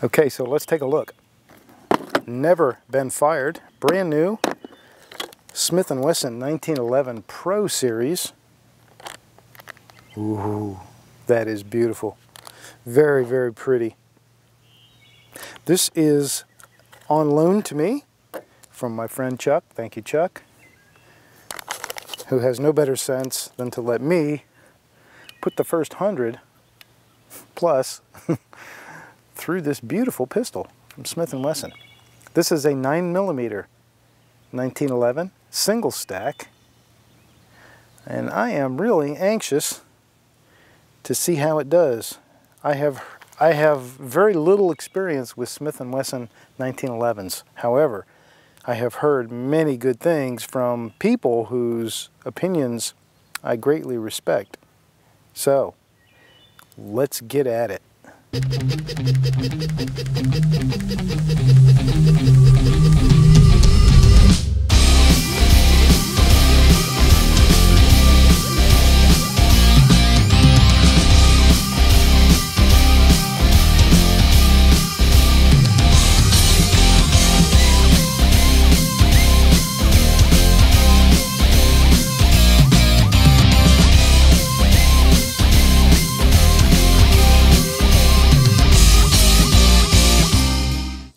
Okay, so let's take a look. Never been fired. Brand new Smith & Wesson 1911 Pro Series. Ooh, that is beautiful. Very, very pretty. This is on loan to me from my friend Chuck. Thank you, Chuck. Who has no better sense than to let me put the first 100 plus through this beautiful pistol from Smith & Wesson. This is a 9mm 1911 single stack, and I am really anxious to see how it does. I have very little experience with Smith & Wesson 1911s. However, I have heard many good things from people whose opinions I greatly respect. So, let's get at it.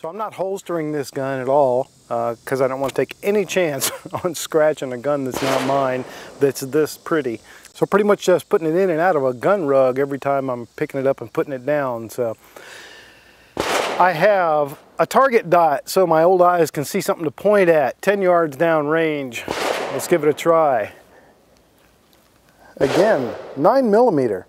I'm not holstering this gun at all because I don't want to take any chance on scratching a gun that's not mine, that's this pretty. So pretty much just putting it in and out of a gun rug every time I'm picking it up and putting it down. So I have a target dot so my old eyes can see something to point at 10 yards down range. Let's give it a try. Again, 9mm.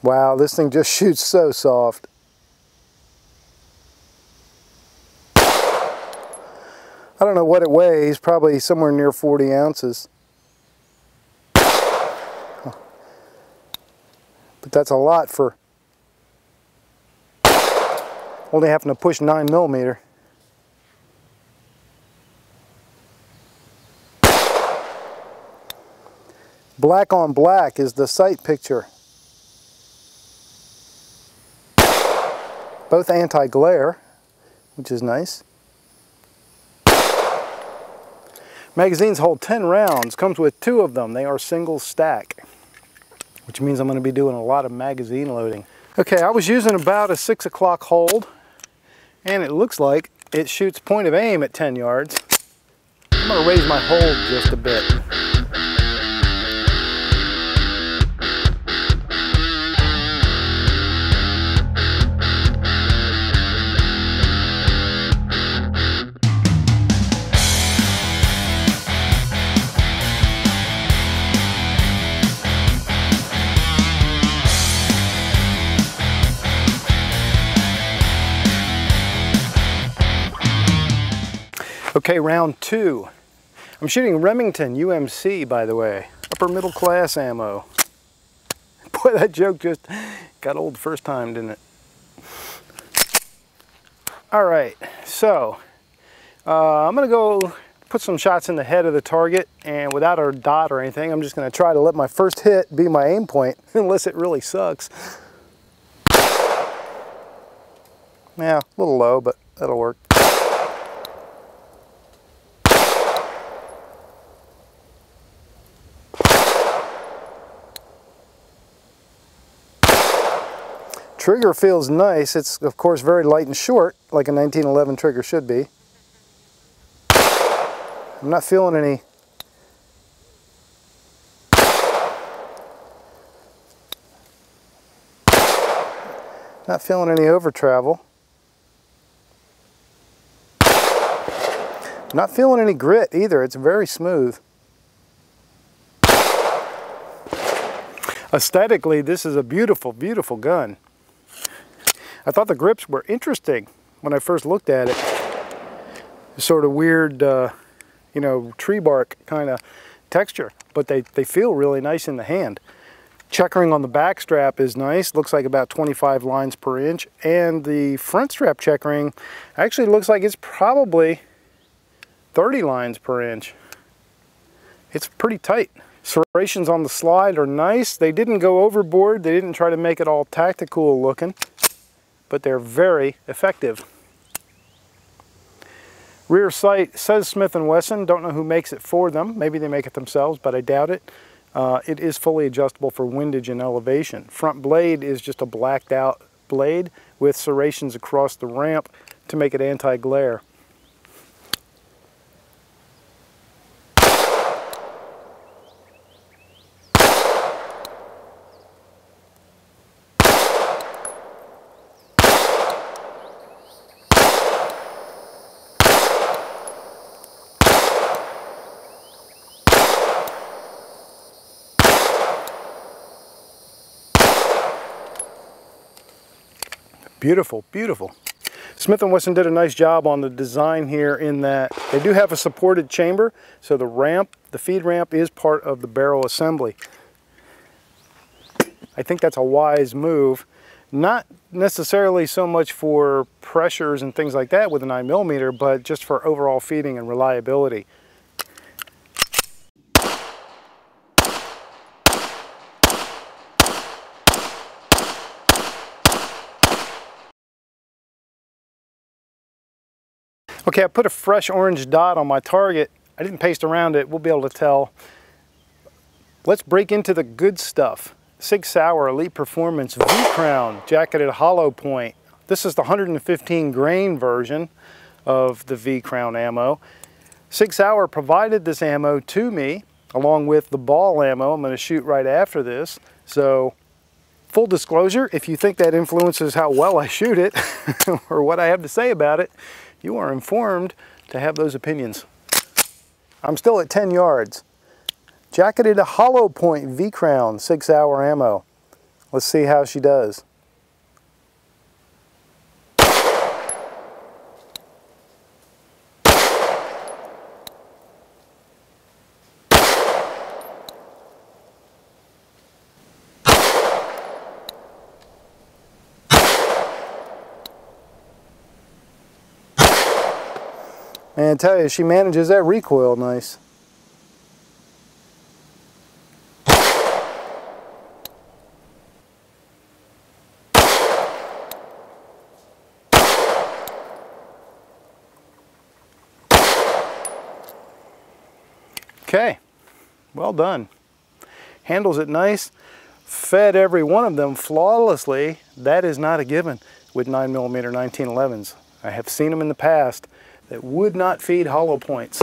Wow, this thing just shoots so soft. I don't know what it weighs, probably somewhere near 40 ounces. But that's a lot for only having to push 9mm. Black on black is the sight picture. Both anti-glare, which is nice. Magazines hold 10 rounds, comes with 2 of them. They are single stack, which means I'm going to be doing a lot of magazine loading. Okay, I was using about a 6 o'clock hold, and it looks like it shoots point of aim at 10 yards. I'm going to raise my hold just a bit. Okay, round 2. I'm shooting Remington UMC, by the way. Upper middle class ammo. Boy, that joke just got old the first time, didn't it? Alright, so I'm going to go put some shots in the head of the target, and without a dot or anything, I'm just going to try to let my first hit be my aim point, unless it really sucks. Yeah, a little low, but that'll work. Trigger feels nice. It's of course very light and short, like a 1911 trigger should be. I'm not feeling any over travel. Not feeling any grit either. It's very smooth. Aesthetically, this is a beautiful, beautiful gun. I thought the grips were interesting when I first looked at it. Sort of weird, you know, tree bark kind of texture, but they feel really nice in the hand. Checkering on the back strap is nice, looks like about 25 lines per inch, and the front strap checkering actually looks like it's probably 30 lines per inch. It's pretty tight. Serrations on the slide are nice. They didn't go overboard, they didn't try to make it all tactical looking, but they're very effective. Rear sight says Smith & Wesson, don't know who makes it for them. Maybe they make it themselves, but I doubt it. It is fully adjustable for windage and elevation. Front blade is just a blacked out blade with serrations across the ramp to make it anti-glare. Beautiful, beautiful. Smith & Wesson did a nice job on the design here in that they do have a supported chamber, so the ramp, the feed ramp, is part of the barrel assembly. I think that's a wise move. Not necessarily so much for pressures and things like that with a 9mm, but just for overall feeding and reliability. Okay, I put a fresh orange dot on my target. I didn't paste around it, we'll be able to tell. Let's break into the good stuff. Sig Sauer Elite Performance V-Crown jacketed hollow point. This is the 115 grain version of the V-Crown ammo. Sig Sauer provided this ammo to me along with the ball ammo I'm going to shoot right after this. So full disclosure, if you think that influences how well I shoot it or what I have to say about it, you are informed to have those opinions. I'm still at 10 yards. Jacketed a hollow point V-Crown 6-hour ammo. Let's see how she does. And I tell you, she manages that recoil nice. Okay, well done. Handles it nice. Fed every one of them flawlessly. That is not a given with 9mm 1911s. I have seen them in the past that would not feed hollow points.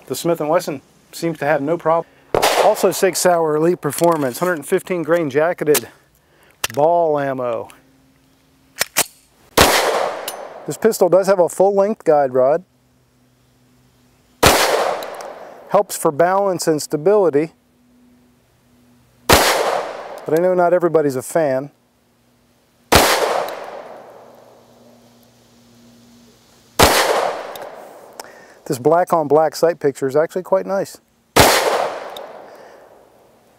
The Smith & Wesson seems to have no problem. Also 6 Sauer Elite Performance, 115 grain jacketed ball ammo. This pistol does have a full-length guide rod. Helps for balance and stability. But I know not everybody's a fan. This black on black sight picture is actually quite nice.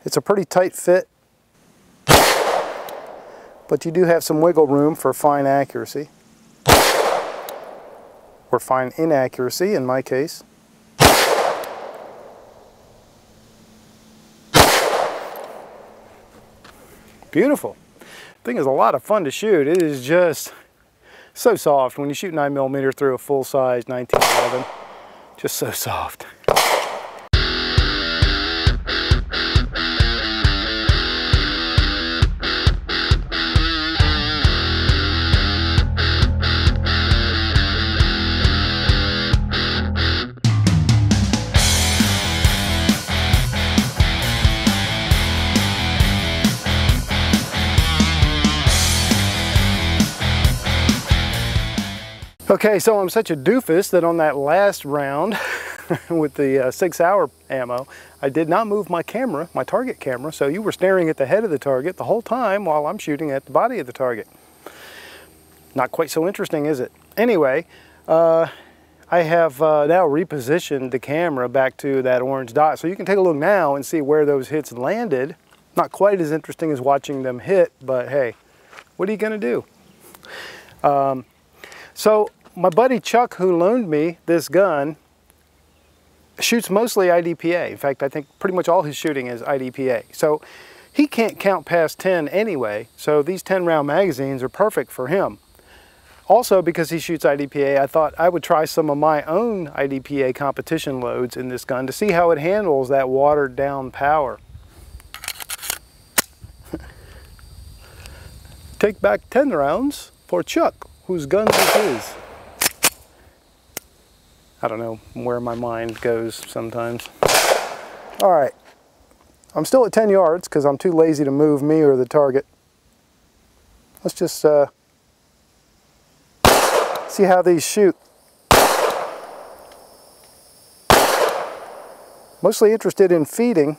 It's a pretty tight fit, but you do have some wiggle room for fine accuracy, or fine inaccuracy in my case. Beautiful. Thing is a lot of fun to shoot. It is just so soft when you shoot 9mm through a full-size 1911. Just so soft. Okay, so I'm such a doofus that on that last round with the 6 Sauer ammo, I did not move my camera, my target camera, so you were staring at the head of the target the whole time while I'm shooting at the body of the target. Not quite so interesting, is it? Anyway, I have now repositioned the camera back to that orange dot, so you can take a look now and see where those hits landed. Not quite as interesting as watching them hit, but hey, what are you gonna do? So my buddy Chuck, who loaned me this gun, shoots mostly IDPA. In fact, I think pretty much all his shooting is IDPA. So he can't count past 10 anyway, so these 10-round magazines are perfect for him. Also, because he shoots IDPA, I thought I would try some of my own IDPA competition loads in this gun to see how it handles that watered down power. Take back 10 rounds for Chuck, whose gun is his. I don't know where my mind goes sometimes. All right, I'm still at 10 yards because I'm too lazy to move me or the target. Let's just see how these shoot. Mostly interested in feeding.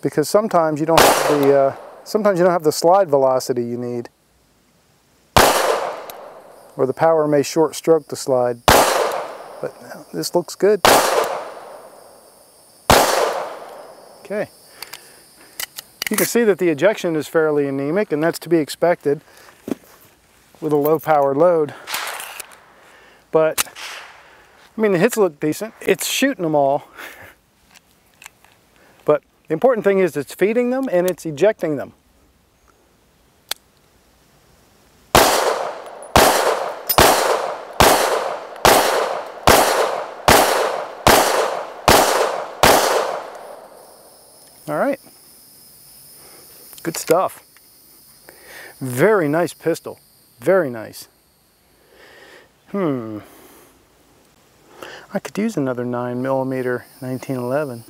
Because sometimes you don't have the slide velocity you need. Or the power may short stroke the slide. But this looks good. Okay. You can see that the ejection is fairly anemic, and that's to be expected with a low power load. But, I mean, the hits look decent. It's shooting them all. But the important thing is it's feeding them and it's ejecting them. All right. Good stuff. Very nice pistol. Very nice. I could use another 9mm 1911.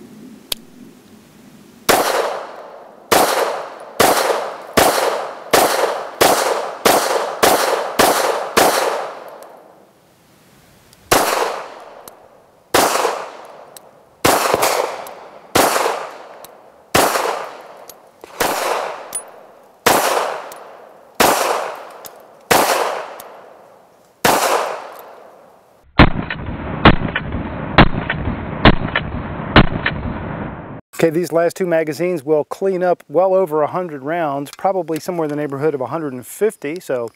Okay, these last two magazines will clean up well over 100 rounds, probably somewhere in the neighborhood of 150. So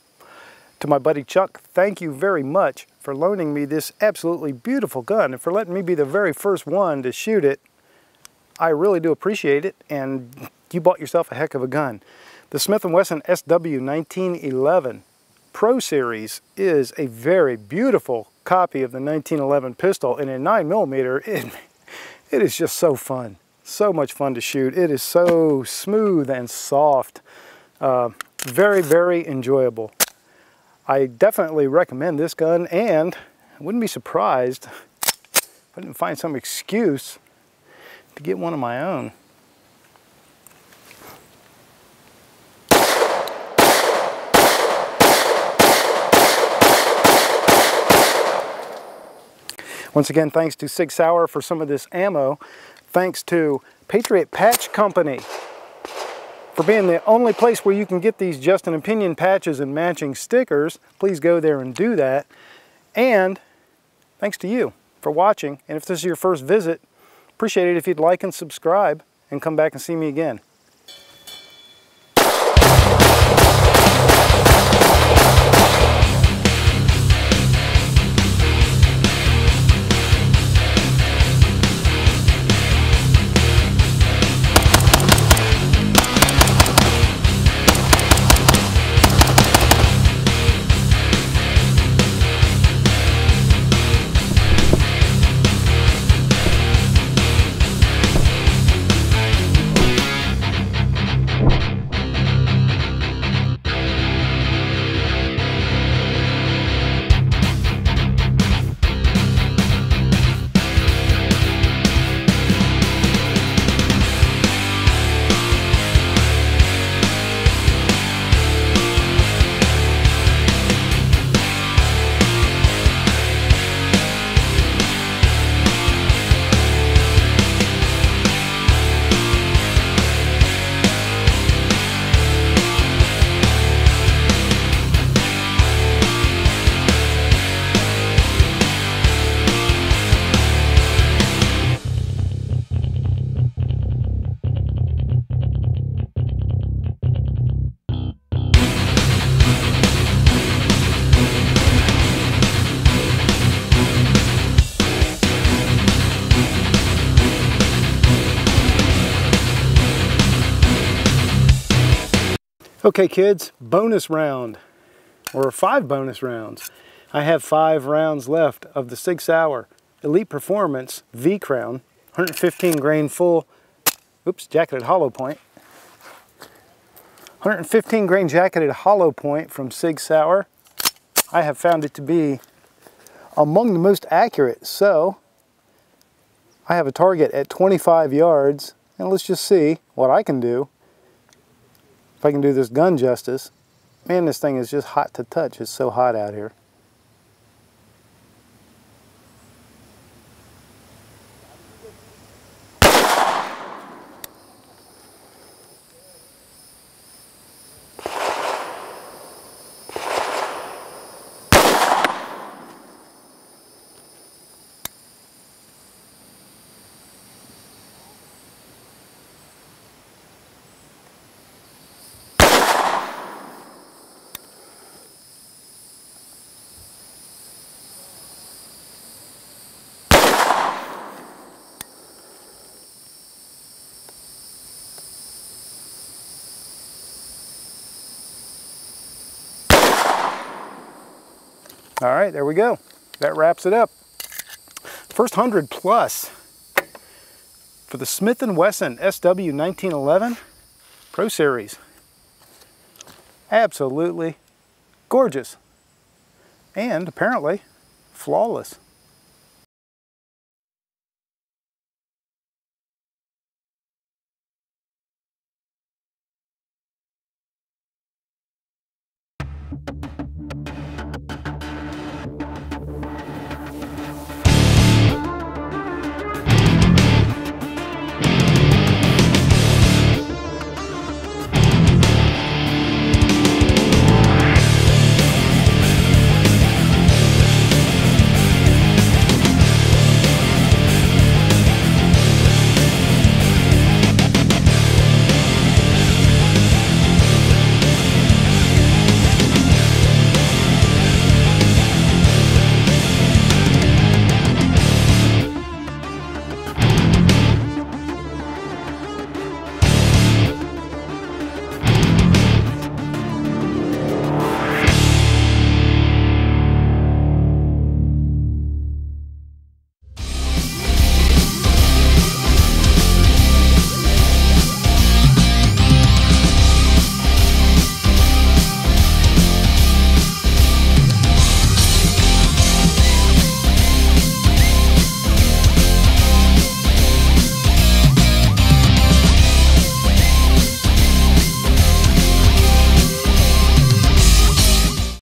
to my buddy Chuck, thank you very much for loaning me this absolutely beautiful gun and for letting me be the very first one to shoot it. I really do appreciate it, and you bought yourself a heck of a gun. The Smith & Wesson SW1911 Pro Series is a very beautiful copy of the 1911 pistol, and in 9mm, it is just so fun. So much fun to shoot. It is so smooth and soft. Very, very enjoyable. I definitely recommend this gun, and I wouldn't be surprised if I didn't find some excuse to get one of my own. Once again, thanks to Sig Sauer for some of this ammo. Thanks to Patriot Patch Company for being the only place where you can get these Just an Opinion patches and matching stickers. Please go there and do that. And thanks to you for watching. And if this is your first visit, appreciate it if you'd like and subscribe and come back and see me again. Okay kids, bonus round, or 5 bonus rounds. I have 5 rounds left of the 6 Hour Elite Performance V-Crown, 115 grain full, oops, jacketed hollow point. 115 grain jacketed hollow point from Sig Sauer. I have found it to be among the most accurate, so I have a target at 25 yards, and let's just see what I can do. If I can do this gun justice. Man, this thing is just hot to touch. It's so hot out here. All right, there we go. That wraps it up. First 100 plus for the Smith & Wesson SW1911 Pro Series. Absolutely gorgeous and apparently flawless.